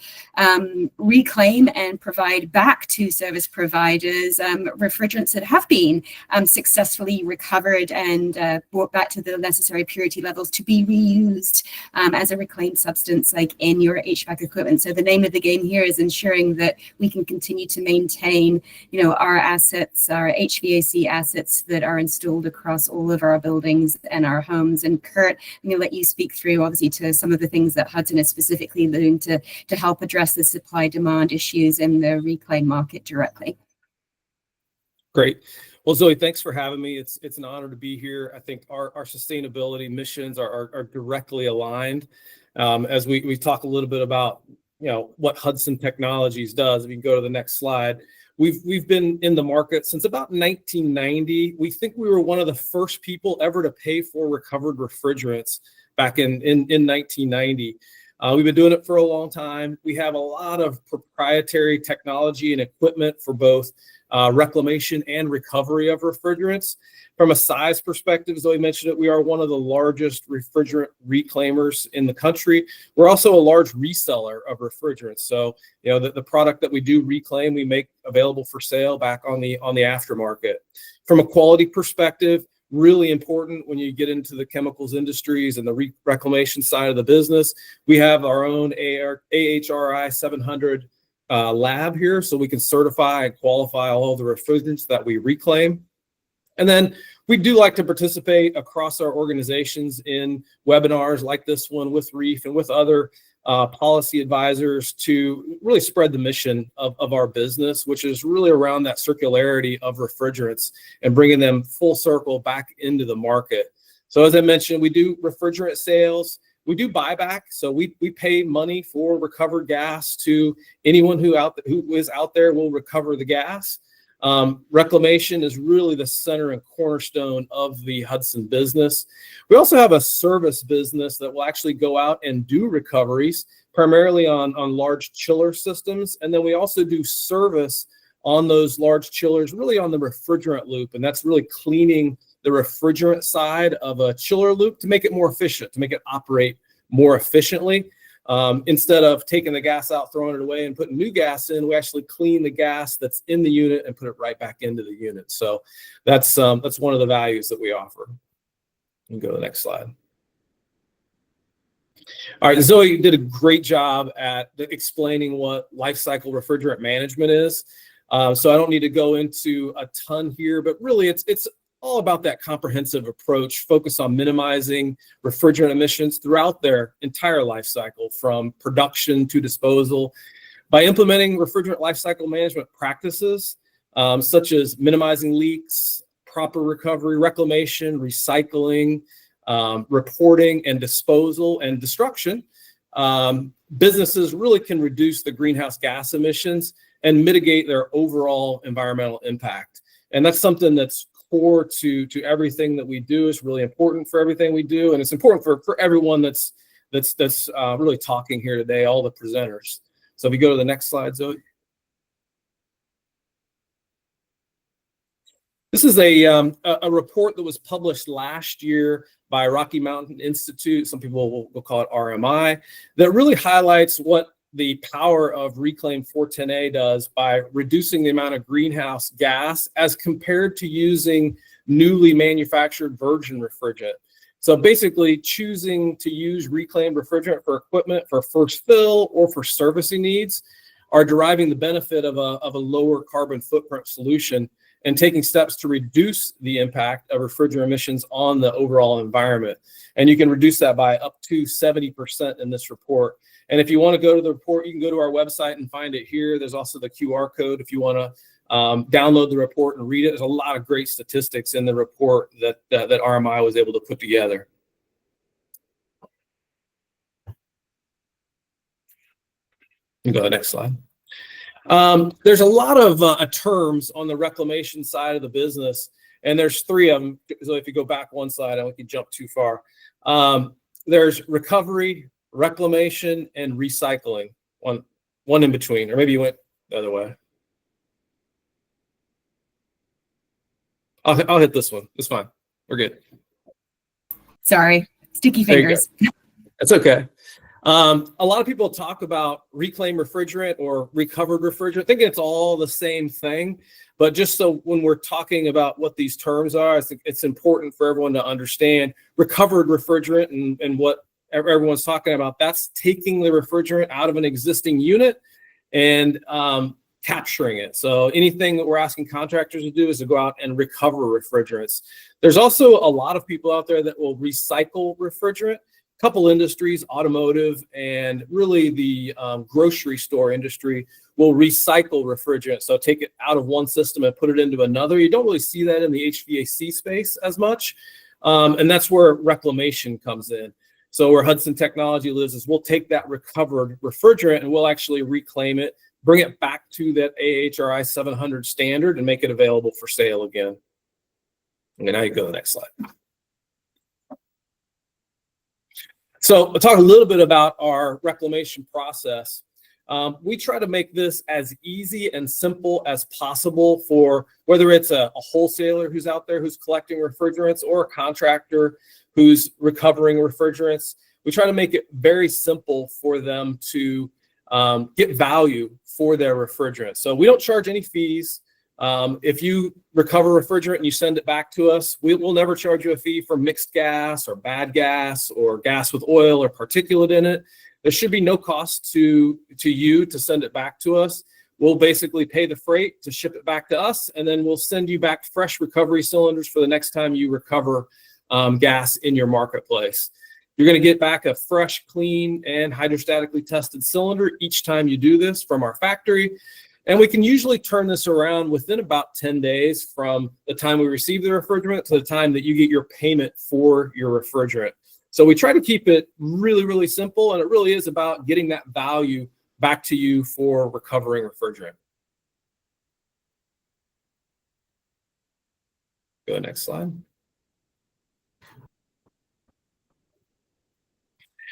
reclaim and provide back to service providers refrigerants that have been successfully recovered and brought back to the necessary purity levels to be reused as a reclaimed substance like in your HVAC equipment. So the name of the game here is ensuring that we can continue to maintain, our assets, our HVAC assets that are installed across all of our buildings and our homes. And Kurt, I'm going to let you speak through, obviously, to some of the things that Hudson is specifically doing to help address the supply-demand issues in the reclaim market directly. Great. Well, Zoe, thanks for having me. It's an honor to be here. I think our sustainability missions are directly aligned. As we talk a little bit about what Hudson Technologies does. If you can go to the next slide, we've been in the market since about 1990. We think we were one of the first people ever to pay for recovered refrigerants back in 1990. We've been doing it for a long time. We have a lot of proprietary technology and equipment for both reclamation and recovery of refrigerants. From a size perspective, as Zoe mentioned it, we are one of the largest refrigerant reclaimers in the country. We're also a large reseller of refrigerants. So, the product that we do reclaim, we make available for sale back on the aftermarket. From a quality perspective, really important when you get into the chemicals industries and the reclamation side of the business. We have our own AHRI 700 lab here, so we can certify and qualify all of the refrigerants that we reclaim. And then we do like to participate across our organizations in webinars like this one with REEF and with other policy advisors to really spread the mission of our business, which is really around that circularity of refrigerants and bringing them full circle back into the market. So as I mentioned, we do refrigerant sales. We do buyback, so we pay money for recovered gas to anyone who is out there. Will recover the gas. Reclamation is really the center and cornerstone of the Hudson business. We also have a service business that will actually go out and do recoveries, primarily on large chiller systems, and then we also do service on those large chillers, really on the refrigerant loop, and that's really cleaning the refrigerant side of a chiller loop to make it more efficient, to make it operate more efficiently. Instead of taking the gas out, throwing it away, and putting new gas in, we actually clean the gas that's in the unit and put it right back into the unit. So that's one of the values that we offer. You can go to the next slide. All right, Zoe did a great job at explaining what lifecycle refrigerant management is. So I don't need to go into a ton here, but really it's all about that comprehensive approach, focused on minimizing refrigerant emissions throughout their entire life cycle, from production to disposal, by implementing refrigerant life cycle management practices, such as minimizing leaks, proper recovery, reclamation, recycling, reporting, and disposal and destruction. Businesses really can reduce the greenhouse gas emissions and mitigate their overall environmental impact. And that's something that's core to everything that we do. It's really important for everything we do, and it's important for everyone that's really talking here today, all the presenters. So if you go to the next slide, Zoe. This is a report that was published last year by Rocky Mountain Institute. Some people will call it RMI, that really highlights what the power of Reclaim 410A does by reducing the amount of greenhouse gas as compared to using newly manufactured virgin refrigerant. So basically choosing to use reclaimed refrigerant for equipment for first fill or for servicing needs are deriving the benefit of a lower carbon footprint solution and taking steps to reduce the impact of refrigerant emissions on the overall environment. And you can reduce that by up to 70% in this report. And if you want to go to the report, you can go to our website and find it here. There's also the QR code if you want to download the report and read it. There's a lot of great statistics in the report that RMI was able to put together. You can go to the next slide. There's a lot of terms on the reclamation side of the business, and there's three of them. So if you go back one slide, I don't think you jump too far. There's recovery, reclamation, and recycling. One in between, or maybe you went the other way. I'll hit this one. It's fine. We're good. Sorry, sticky fingers. That's okay. A lot of people talk about reclaimed refrigerant or recovered refrigerant, thinking it's all the same thing. But just so when we're talking about what these terms are, I think it's important for everyone to understand recovered refrigerant and what everyone's talking about. That's taking the refrigerant out of an existing unit and capturing it. So anything that we're asking contractors to do is to go out and recover refrigerants. There's also a lot of people out there that will recycle refrigerant. Couple industries, automotive and really the grocery store industry, will recycle refrigerant. So take it out of one system and put it into another. You don't really see that in the HVAC space as much. And that's where reclamation comes in. So where Hudson Technology lives is we'll take that recovered refrigerant and we'll actually reclaim it, bring it back to that AHRI 700 standard and make it available for sale again. Okay, now you go to the next slide. So I'll talk a little bit about our reclamation process. We try to make this as easy and simple as possible for whether it's a wholesaler who's out there who's collecting refrigerants or a contractor who's recovering refrigerants. We try to make it very simple for them to get value for their refrigerant. So we don't charge any fees. If you recover refrigerant and you send it back to us, we'll never charge you a fee for mixed gas or bad gas or gas with oil or particulate in it. There should be no cost to you to send it back to us. We'll basically pay the freight to ship it back to us, and then we'll send you back fresh recovery cylinders for the next time you recover gas in your marketplace. You're going to get back a fresh, clean, and hydrostatically tested cylinder each time you do this from our factory. And we can usually turn this around within about 10 days from the time we receive the refrigerant to the time that you get your payment for your refrigerant. So we try to keep it really, really simple, and it really is about getting that value back to you for recovering refrigerant. Go to the next slide.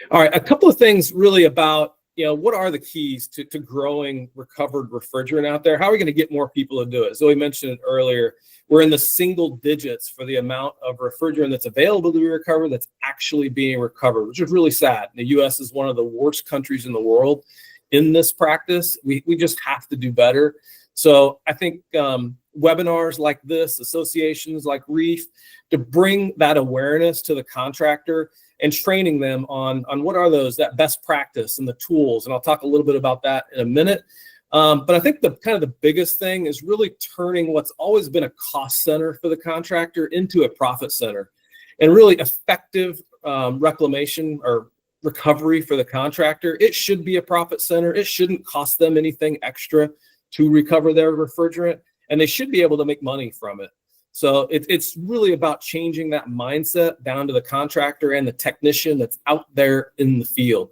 All right, a couple of things really about what are the keys to growing recovered refrigerant out there? How are we going to get more people to do it? Zoe mentioned it earlier. We're in the single digits for the amount of refrigerant that's available to be recovered that's actually being recovered, which is really sad. The U.S. is one of the worst countries in the world in this practice. We just have to do better. So I think webinars like this, associations like REEF, to bring that awareness to the contractor and training them on what are that best practice and the tools. And I'll talk a little bit about that in a minute. But I think the biggest thing is really turning what's always been a cost center for the contractor into a profit center, and really effective reclamation or recovery for the contractor. It should be a profit center. It shouldn't cost them anything extra to recover their refrigerant, and they should be able to make money from it. So it's really about changing that mindset down to the contractor and the technician that's out there in the field.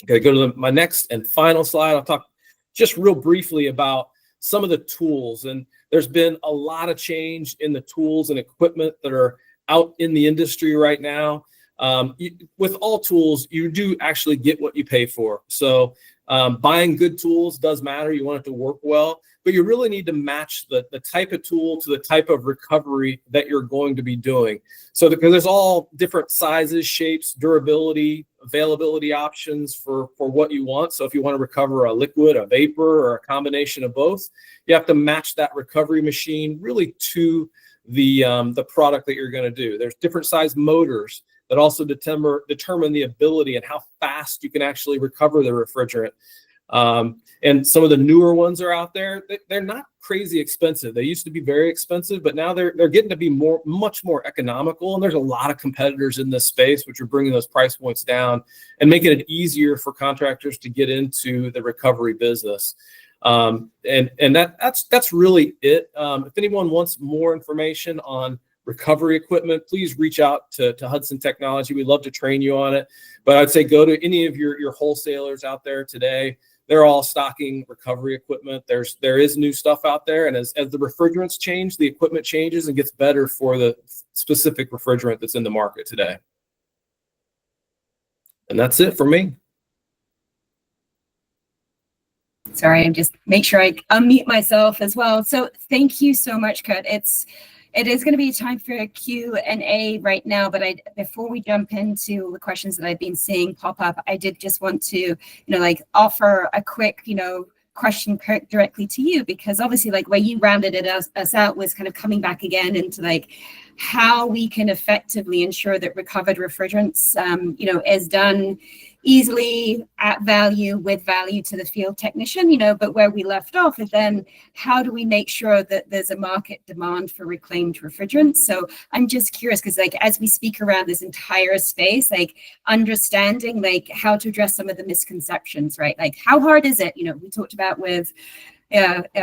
Okay, go to my next and final slide. I'll talk just real briefly about some of the tools. And there's been a lot of change in the tools and equipment that are out in the industry right now. With all tools, you do actually get what you pay for. So buying good tools does matter. You want it to work well, but you really need to match the type of tool to the type of recovery that you're going to be doing. So because there's all different sizes, shapes, durability, availability options for what you want. So if you want to recover a liquid, a vapor, or a combination of both, you have to match that recovery machine really to the product that you're going to do. There's different size motors that also determine the ability and how fast you can actually recover the refrigerant. And some of the newer ones are out there. They're not crazy expensive. They used to be very expensive, but now they're getting to be much more economical. And there's a lot of competitors in this space, which are bringing those price points down and making it easier for contractors to get into the recovery business. And that's really it. If anyone wants more information on recovery equipment, please reach out to Hudson Technology. We'd love to train you on it. But I'd say go to any of your wholesalers out there today. They're all stocking recovery equipment. There is new stuff out there. And as the refrigerants change, the equipment changes and gets better for the specific refrigerant that's in the market today. And that's it for me. Sorry, I'm just make sure I unmute myself as well. So thank you so much, Kurt. It is going to be time for a Q&A right now, but before we jump into the questions that I've been seeing pop up, I did just want to, offer a quick, question directly to you, because obviously where you rounded us out was kind of coming back again into how we can effectively ensure that recovered refrigerants, is done easily at value with value to the field technician, but where we left off is then how do we make sure that there's a market demand for reclaimed refrigerants? So I'm just curious, because as we speak around this entire space, understanding how to address some of the misconceptions, right? How hard is it? We talked about with Adam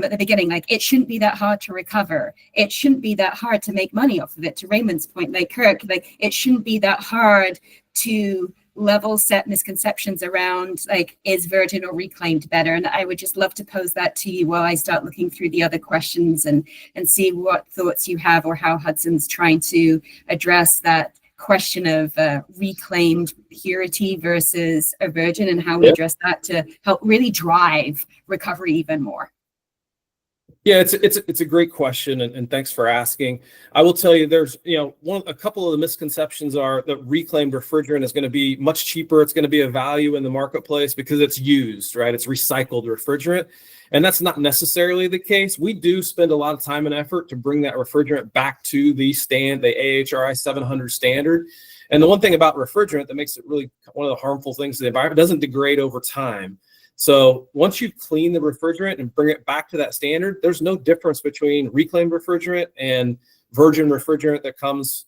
at the beginning, it shouldn't be that hard to recover. It shouldn't be that hard to make money off of it. To Raymond's point, Kirk, it shouldn't be that hard to level set misconceptions around is virgin or reclaimed better. And I would just love to pose that to you while I start looking through the other questions and see what thoughts you have, or how Hudson's trying to address that question of reclaimed purity versus a virgin, and how we address that to help really drive recovery even more. Yeah, it's a great question, and thanks for asking. I will tell you, there's a couple of the misconceptions are that reclaimed refrigerant is going to be much cheaper. It's going to be a value in the marketplace because it's used, right? It's recycled refrigerant, and that's not necessarily the case. We do spend a lot of time and effort to bring that refrigerant back to the AHRI 700 standard. And the one thing about refrigerant that makes it really one of the harmful things to the environment, it doesn't degrade over time. So once you clean the refrigerant and bring it back to that standard, there's no difference between reclaimed refrigerant and virgin refrigerant that comes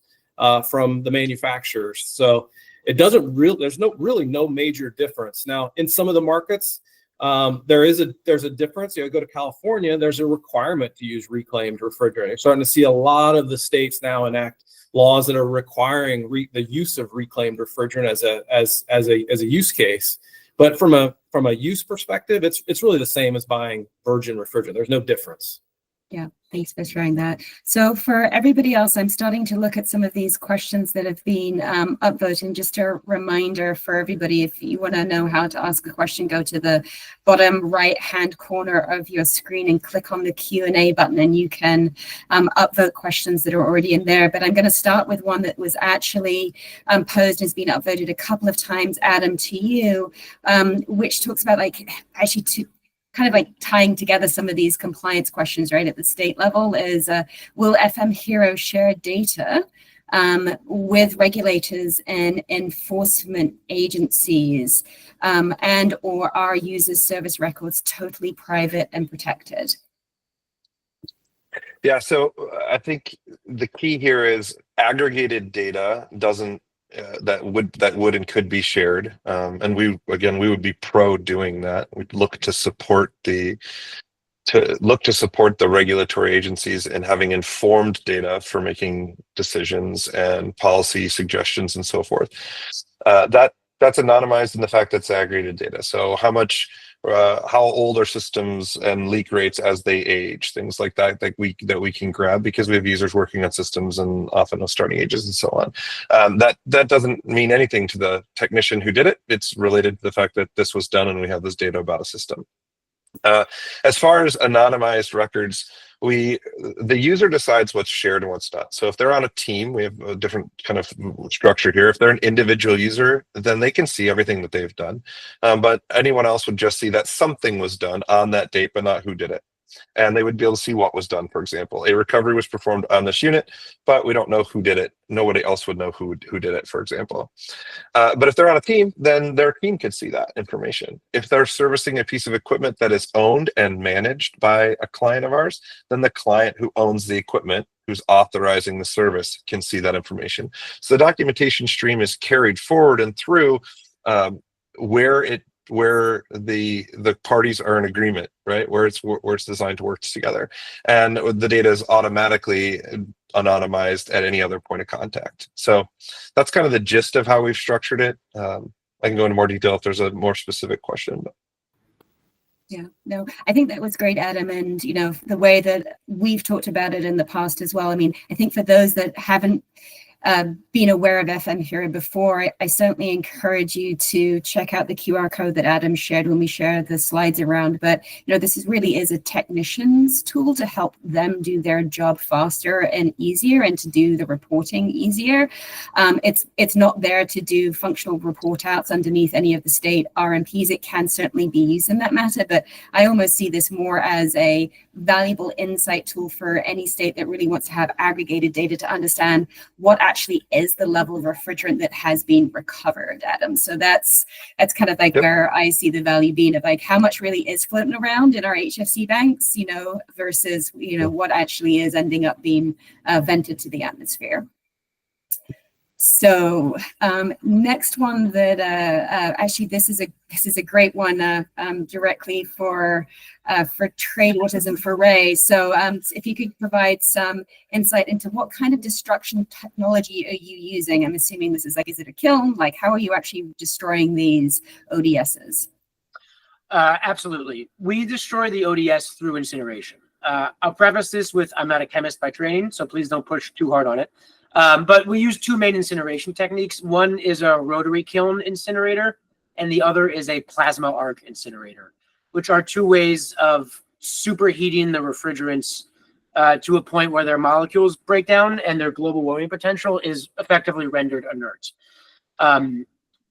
from the manufacturers. So it doesn't there's no major difference. Now, in some of the markets, there's a difference. Go to California, there's a requirement to use reclaimed refrigerant. You're starting to see a lot of the states now enact laws that are requiring the use of reclaimed refrigerant as a use case. But from a use perspective, it's really the same as buying virgin refrigerant. There's no difference. Yeah, thanks for sharing that. So for everybody else, I'm starting to look at some of these questions that have been upvoted. And just a reminder for everybody, if you want to know how to ask a question, go to the bottom right-hand corner of your screen and click on the Q&A button, and you can upvote questions that are already in there. But I'm going to start with one that was actually posed and has been upvoted a couple of times, Adam, to you, which talks about actually kind of tying together some of these compliance questions, right, at the state level is, will FM Hero share data with regulators and enforcement agencies, and or are users' service records totally private and protected? Yeah, so I think the key here is aggregated data doesn't that would and could be shared, and we would be pro doing that. We'd look to support the regulatory agencies in having informed data for making decisions and policy suggestions and so forth. That's anonymized in the fact that it's aggregated data. So how much how old are systems and leak rates as they age, things like that that we can grab because we have users working on systems and often with starting ages and so on. That doesn't mean anything to the technician who did it. It's related to the fact that this was done and we have this data about a system. As far as anonymized records, the user decides what's shared and what's not. So if they're on a team, we have a different kind of structure here. If they're an individual user, then they can see everything that they've done. But anyone else would just see that something was done on that date, but not who did it. And they would be able to see what was done. For example, a recovery was performed on this unit, but we don't know who did it. Nobody else would know who did it, for example. But if they're on a team, then their team could see that information. If they're servicing a piece of equipment that is owned and managed by a client of ours, then the client who owns the equipment, who's authorizing the service, can see that information. So the documentation stream is carried forward and through where the parties are in agreement, right? Where it's designed to work together, and the data is automatically anonymized at any other point of contact. So that's kind of the gist of how we've structured it. I can go into more detail if there's a more specific question. Yeah, no, I think that was great, Adam. And, the way that we've talked about it in the past as well. I mean, I think for those that haven't been aware of FM Hero before, I certainly encourage you to check out the QR code that Adam shared when we share the slides around. But this really is a technician's tool to help them do their job faster and easier, and to do the reporting easier. It's not there to do functional report outs underneath any of the state RMPs. It can certainly be used in that matter, but I almost see this more as a valuable insight tool for any state that really wants to have aggregated data to understand what actually is the level of refrigerant that has been recovered, Adam. So that's kind of like where I see the value being of like how much really is floating around in our HFC banks, versus, what actually is ending up being vented to the atmosphere. So next one that actually this is a great one directly for Trade Waters and for Ray. So if you could provide some insight into what kind of destruction technology are you using? I'm assuming this is is it a kiln? Like, how are you actually destroying these ODSs? Absolutely. We destroy the ODS through incineration. I'll preface this with I'm not a chemist by training, so please don't push too hard on it. But we use two main incineration techniques. One is a rotary kiln incinerator, and the other is a plasma arc incinerator, which are two ways of superheating the refrigerants to a point where their molecules break down and their global warming potential is effectively rendered inert. So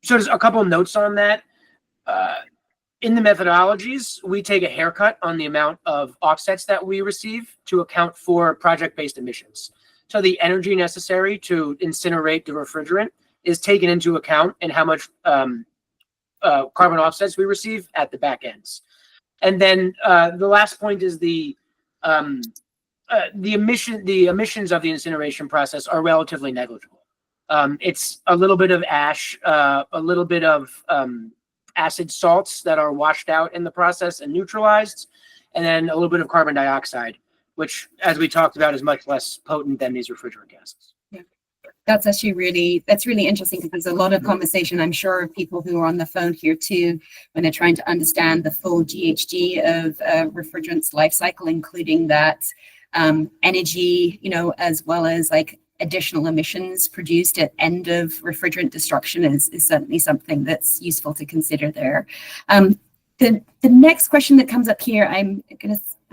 there's a couple of notes on that. In the methodologies, we take a haircut on the amount of offsets that we receive to account for project-based emissions. So the energy necessary to incinerate the refrigerant is taken into account in how much carbon offsets we receive at the back ends. And then the last point is the emissions of the incineration process are relatively negligible. It's a little bit of ash, a little bit of acid salts that are washed out in the process and neutralized, and then a little bit of carbon dioxide, which, as we talked about, is much less potent than these refrigerant gases. Yeah. That's actually really interesting, because there's a lot of conversation, I'm sure, of people who are on the phone here too, when they're trying to understand the full GHG of refrigerants life cycle, including that energy, as well as additional emissions produced at end of refrigerant destruction is certainly something that's useful to consider there. The next question that comes up here, I'm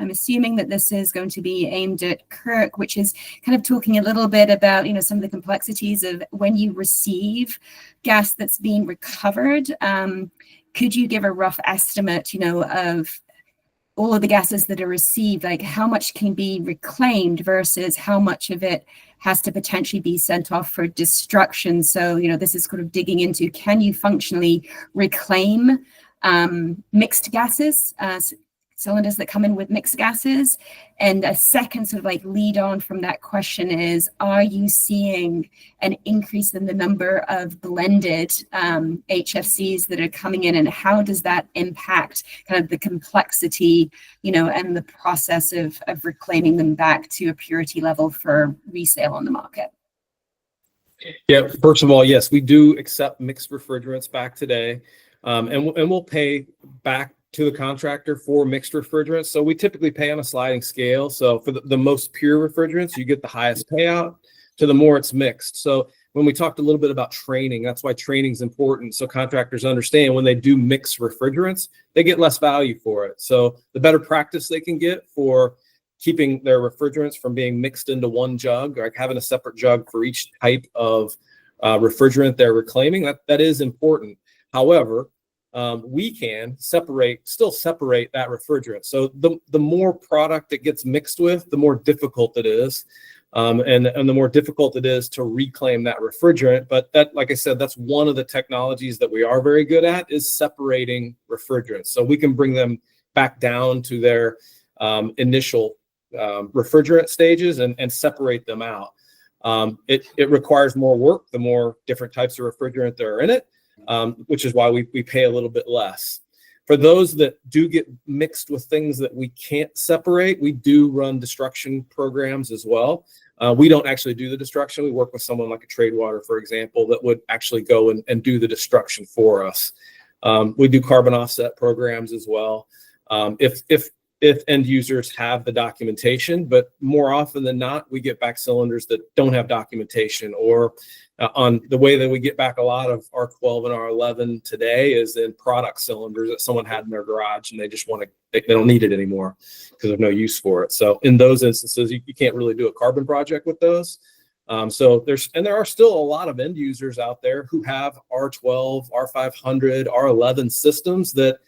assuming that this is going to be aimed at Kirk, which is kind of talking a little bit about, some of the complexities of when you receive gas that's being recovered. Could you give a rough estimate, of all of the gases that are received, how much can be reclaimed versus how much of it has to potentially be sent off for destruction? So, this is kind of digging into, can you functionally reclaim mixed gases, cylinders that come in with mixed gases? And a second sort of lead on from that question is, are you seeing an increase in the number of blended HFCs that are coming in, and how does that impact kind of the complexity, and the process of reclaiming them back to a purity level for resale on the market? Yeah, first of all, yes, we do accept mixed refrigerants back today. And we'll pay back to the contractor for mixed refrigerants. So we typically pay on a sliding scale. So for the most pure refrigerants, you get the highest payout to the more it's mixed. So when we talked a little bit about training, that's why training is important. So contractors understand when they do mix refrigerants, they get less value for it. So the better practice they can get for keeping their refrigerants from being mixed into one jug, like having a separate jug for each type of refrigerant they're reclaiming, that is important. However, we can still separate that refrigerant. So the more product it gets mixed with, the more difficult it is. And the more difficult it is to reclaim that refrigerant. But that, like I said, that's one of the technologies that we are very good at, is separating refrigerants. So we can bring them back down to their initial refrigerant stages and separate them out. It requires more work, the more different types of refrigerant that are in it, which is why we pay a little bit less. For those that do get mixed with things that we can't separate, we do run destruction programs as well. We don't actually do the destruction. We work with someone like a Trade Water, for example, that would actually go and do the destruction for us. We do carbon offset programs as well. If end users have the documentation, but more often than not, we get back cylinders that don't have documentation, or on the way that we get back a lot of R12 and R11 today is in product cylinders that someone had in their garage and they just they don't need it anymore because there's no use for it. So in those instances, you can't really do a carbon project with those. There are still a lot of end users out there who have R12, R500, R11 systems that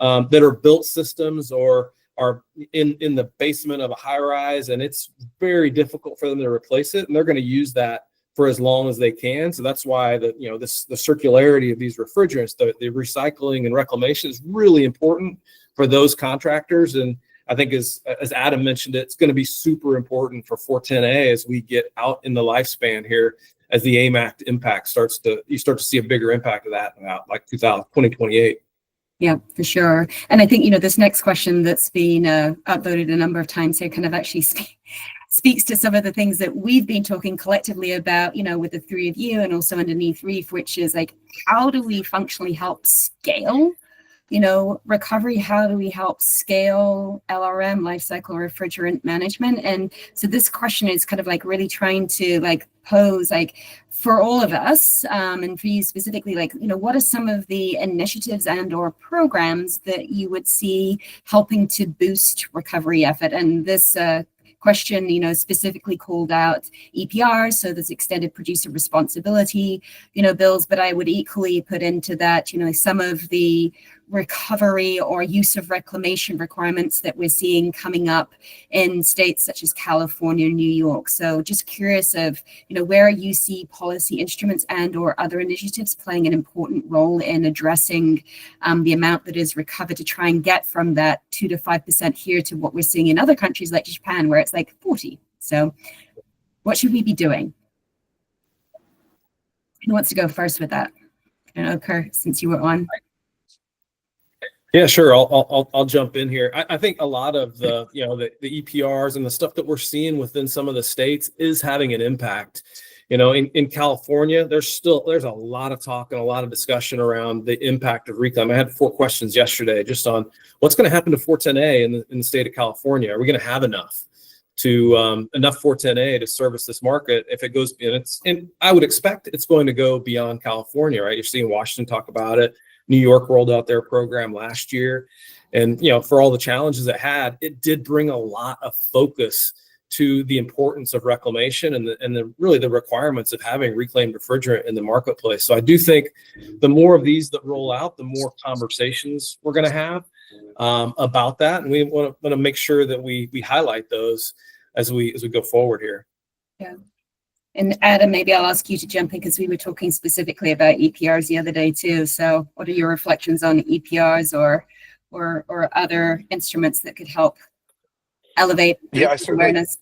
are built systems or are in the basement of a high rise, and it's very difficult for them to replace it, and they're going to use that for as long as they can. So that's why the circularity of these refrigerants, the recycling and reclamation is really important for those contractors. And I think as Adam mentioned, it's going to be super important for 410A as we get out in the lifespan here, as the AIM Act impact you start to see a bigger impact of that about like 2028. Yeah, for sure. And I think, this next question that's been upvoted a number of times here kind of actually speaks to some of the things that we've been talking collectively about, with the three of you and also underneath REEF, which is like, how do we functionally help scale, recovery? How do we help scale LRM, lifecycle refrigerant management? And so this question is kind of like really trying to pose for all of us, and for you specifically, what are some of the initiatives and or programs that you would see helping to boost recovery effort? And this question, specifically called out EPRs, so there's extended producer responsibility, bills, but I would equally put into that, some of the recovery or use of reclamation requirements that we're seeing coming up in states such as California, New York. So just curious of, where you see policy instruments and or other initiatives playing an important role in addressing the amount that is recovered to try and get from that 2 to 5% here to what we're seeing in other countries like Japan, where it's like 40. So what should we be doing? Who wants to go first with that? I don't know, Kurt, since you were on. Yeah, sure. I'll jump in here. I think a lot of the EPRs and the stuff that we're seeing within some of the states is having an impact. In California, there's a lot of talk and a lot of discussion around the impact of reclaim. I had 4 questions yesterday just on what's going to happen to 410A in the state of California. Are we going to have enough 410A to service this market if it goes? And I would expect it's going to go beyond California, right? You're seeing Washington talk about it. New York rolled out their program last year. And, for all the challenges it did bring a lot of focus to the importance of reclamation and really the requirements of having reclaimed refrigerant in the marketplace. So I do think the more of these that roll out, the more conversations we're going to have about that. And we want to make sure that we highlight those as we go forward here. Yeah. And Adam, maybe I'll ask you to jump in because we were talking specifically about EPRs the other day too. So what are your reflections on EPRs or other instruments that could help elevate awareness?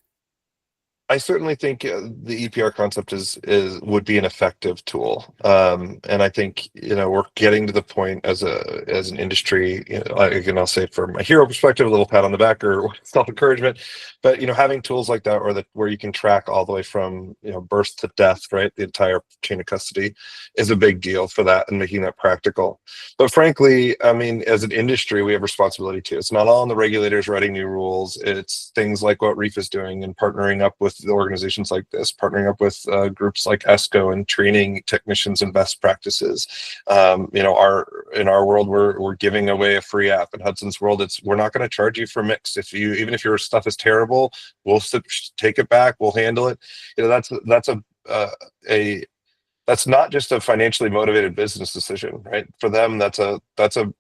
I certainly think the EPR concept is would be an effective tool, and I think we're getting to the point as an industry. I'll say from a hero perspective, a little pat on the back or self encouragement, but having tools like that, or where you can track all the way from birth to death, right, the entire chain of custody, is a big deal for that and making that practical. But frankly, I mean, as an industry, we have responsibility too. It's not all on the regulators writing new rules. It's things like what REEF is doing and partnering up with the organizations like this, partnering up with groups like ESCO and training technicians in best practices. In our world, we're giving away a free app. In Hudson's world, we're not going to charge you for mix. Even if your stuff is terrible, we'll take it back. We'll handle it. That's not just a financially motivated business decision, right? For them, that's a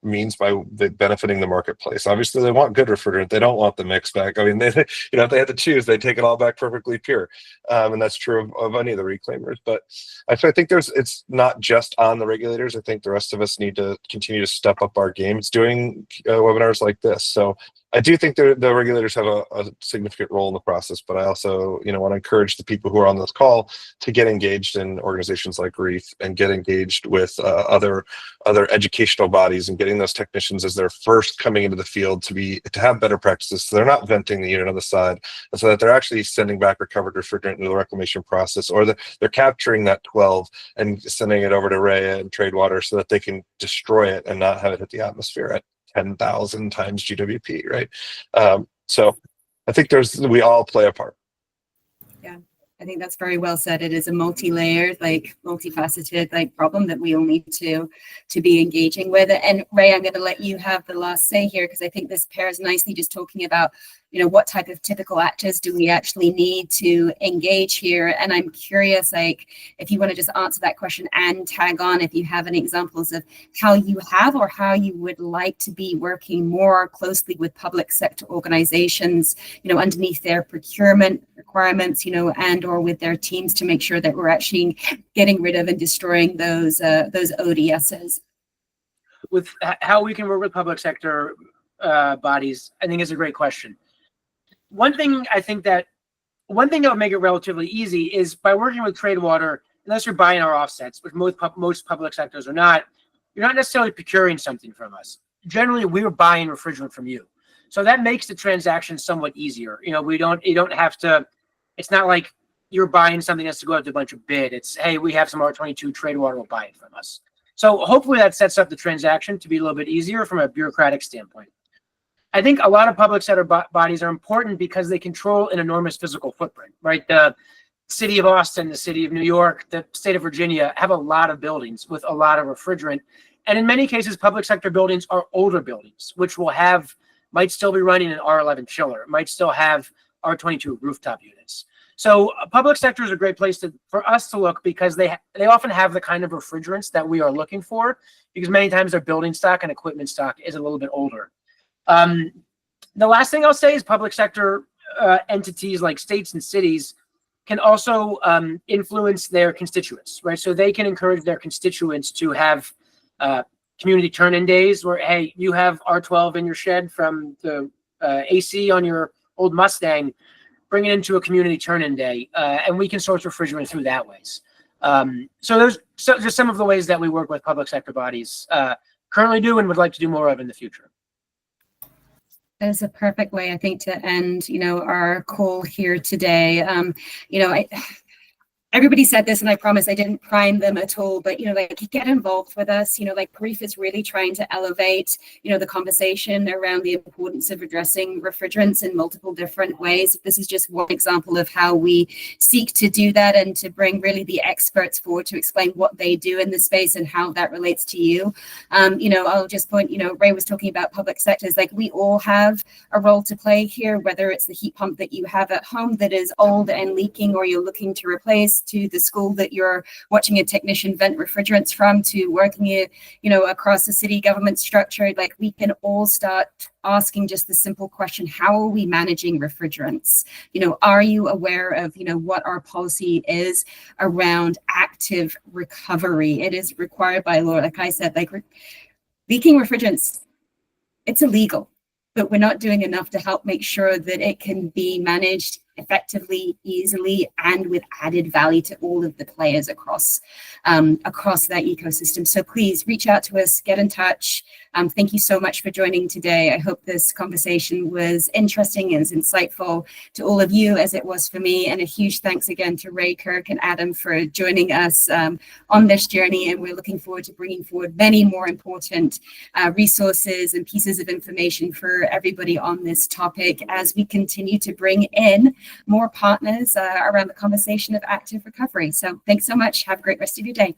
means by benefiting the marketplace. Obviously, they want good refrigerant. They don't want the mix back. I mean, if they had to choose, they take it all back perfectly pure, and that's true of any of the reclaimers. But I think it's not just on the regulators. I think the rest of us need to continue to step up our games doing webinars like this. So I do think the regulators have a significant role in the process, but I also want to encourage the people who are on this call to get engaged in organizations like REEF and get engaged with other educational bodies and getting those technicians as they're first coming into the field to have better practices, so they're not venting the unit on the side, and so that they're actually sending back recovered refrigerant into the reclamation process, or they're capturing that 12 and sending it over to REA and trade water so that they can destroy it and not have it hit the atmosphere at 10,000 times GWP, right? So I think we all play a part. Yeah, I think that's very well said. It is a multi-layered, multifaceted, problem that we all need to be engaging with. And Ray, I'm going to let you have the last say here, because I think this pairs nicely just talking about what type of typical actors do we actually need to engage here? And I'm curious, if you want to just answer that question and tag on if you have any examples of how you have or how you would like to be working more closely with public sector organizations, underneath their procurement requirements, and or with their teams to make sure that we're actually getting rid of and destroying those ODSs. With how we can work with public sector bodies, I think is a great question. One thing that would make it relatively easy is by working with trade water, unless you're buying our offsets, which most public sectors are not, you're not necessarily procuring something from us. Generally, we're buying refrigerant from you. So that makes the transaction somewhat easier. You don't have to, it's not like you're buying something that's to go out to a bunch of bid. It's, hey, we have some R22 trade water, will buy it from us. So hopefully that sets up the transaction to be a little bit easier from a bureaucratic standpoint. I think a lot of public sector bodies are important because they control an enormous physical footprint, right? The city of Austin, the city of New York, the state of Virginia have a lot of buildings with a lot of refrigerant. And in many cases, public sector buildings are older buildings, which might still be running an R11 chiller, might still have R22 rooftop units. So public sector is a great place for us to look, because they often have the kind of refrigerants that we are looking for, because many times their building stock and equipment stock is a little bit older. The last thing I'll say is public sector entities like states and cities can also influence their constituents, right? So they can encourage their constituents to have community turn-in days where, hey, you have R12 in your shed from the AC on your old Mustang, bring it into a community turn-in day, and we can source refrigerant through that ways. So those just some of the ways that we work with public sector bodies currently do and would like to do more of in the future. That is a perfect way, I think, to end, our call here today. Everybody said this, and I promise I didn't prime them at all, but, get involved with us. REEF is really trying to elevate, the conversation around the importance of addressing refrigerants in multiple different ways. This is just one example of how we seek to do that and to bring really the experts forward to explain what they do in the space and how that relates to you. I'll just point, Ray was talking about public sectors, we all have a role to play here, whether it's the heat pump that you have at home that is old and leaking or you're looking to replace, to the school that you're watching a technician vent refrigerants from, to working across the city government structure. We can all start asking just the simple question, how are we managing refrigerants? Are you aware of what our policy is around active recovery? It is required by law. Like I said, leaking refrigerants, it's illegal, but we're not doing enough to help make sure that it can be managed effectively, easily, and with added value to all of the players across that ecosystem. So please reach out to us, get in touch. Thank you so much for joining today. I hope this conversation was interesting and insightful to all of you as it was for me. And a huge thanks again to Ray, Kirk, and Adam for joining us on this journey. And we're looking forward to bringing forward many more important resources and pieces of information for everybody on this topic as we continue to bring in more partners around the conversation of active recovery. So thanks so much. Have a great rest of your day.